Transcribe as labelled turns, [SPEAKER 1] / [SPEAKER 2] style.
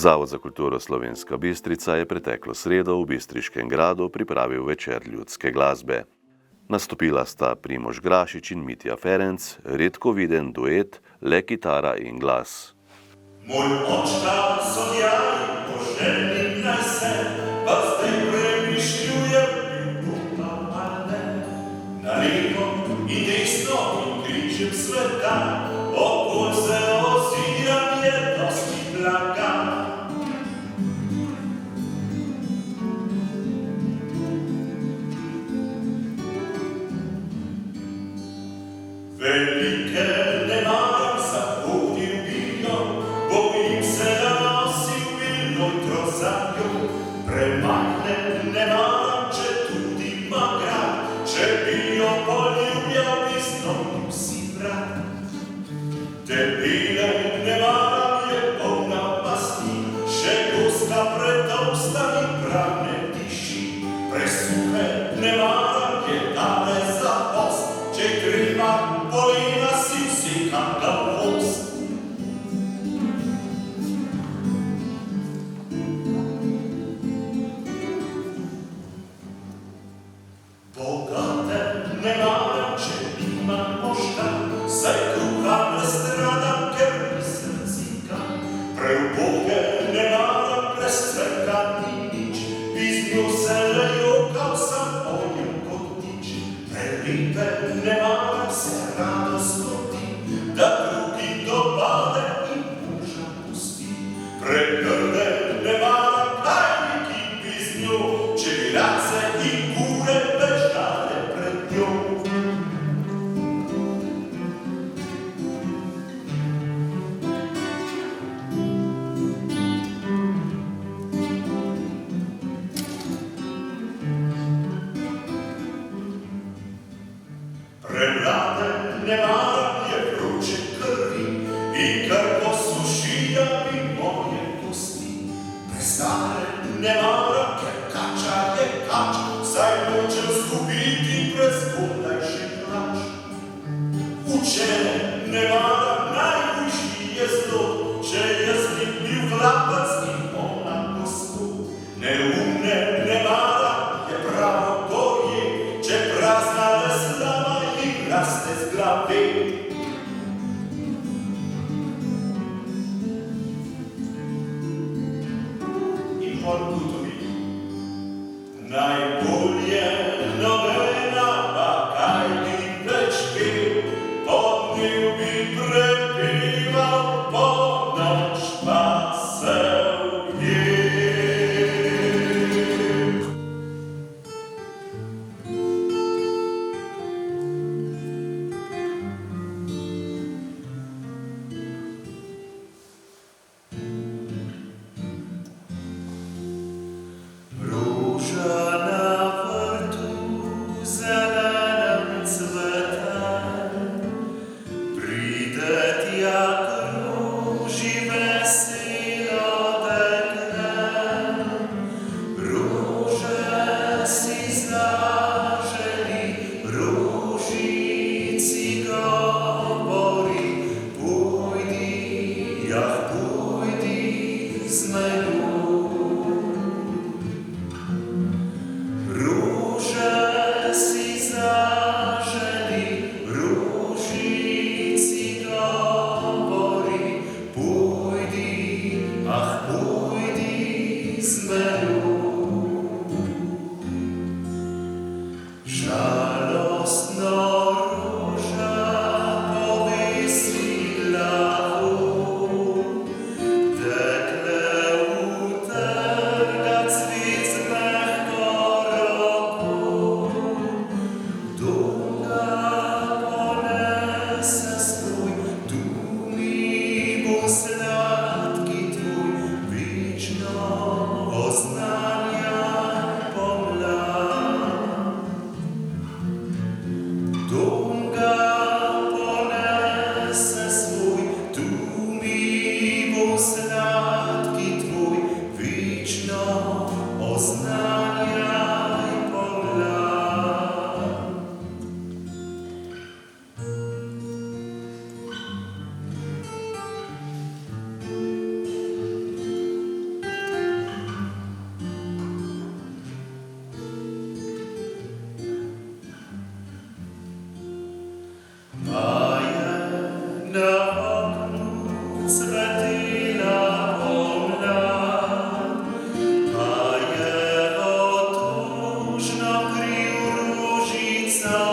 [SPEAKER 1] Zavod za kulturo Slovenska Bistrica je preteklo sredo v Bistriškem gradu pripravil večer ljudske glasbe. Nastopila sta Primož Grašič in Mitja Ferenc, redko viden duet, le kitara in glas.
[SPEAKER 2] Moj očka sonjari, poželjni naj se, pa zdaj premišljujem, ljubo ali ne. Na levo in desno in kričem sveta, okoli se oziram, je dosti blaga. Velike ne maram za hodil vino, bojim se, da nosim vilno trozadjo. Premajhne ne maram, če tudi magra, če bi jo poljubljal, bi znovu si vrat. Debele ne maram, je polna pasti, še goska pretovsta mi prav ne diši. Presuhe ne maram, je dale za post, če kriva polina si vsekam ga vost. Bogate ne maram, če imam možga, saj kruha ne stradam, ker nisem cika. Preuboge ne maram, brez cveka ni nič, bi z njo se le jokal, sam pojem kot nič. Prelipe ne maram, se rado zgodi, da drugi dopade in moža pusti. Pregrde ne maram, hajniki bi z njo, če bi race in kure bežale pred njo. Premlade ne maram, je vroče krvi, in kar posušijo mi moje kosti. Prestare ne maram, ker kača je kač, saj nočem zgubiti prezgodaj še plač. Učene ne maram, najhujši je zlo, če je z njim bil hlapac in ona gospod. Neumne ne maram, je pravo gorje, če prazna le slava in raste z glave. In pol ugotovi, najbolje nobena, pa kaj bi več pil, podnil bi prepival, po noč pa se ujel. Roža na vrtu zelenem cveta, pride tja k roži veselo dekle. Rože si zaželi, rožici govori, pojdi, jah pojdi z menoj. Rože si zaželi, rožici govori, pojdi, ah pojdi z menoj. Žalostno roža povesi glavo, dekle utrga cvic mehko roko. Kdo ga ponese svoj, tu mi bo sladki tvoj, večno oznanja pomlad. snow.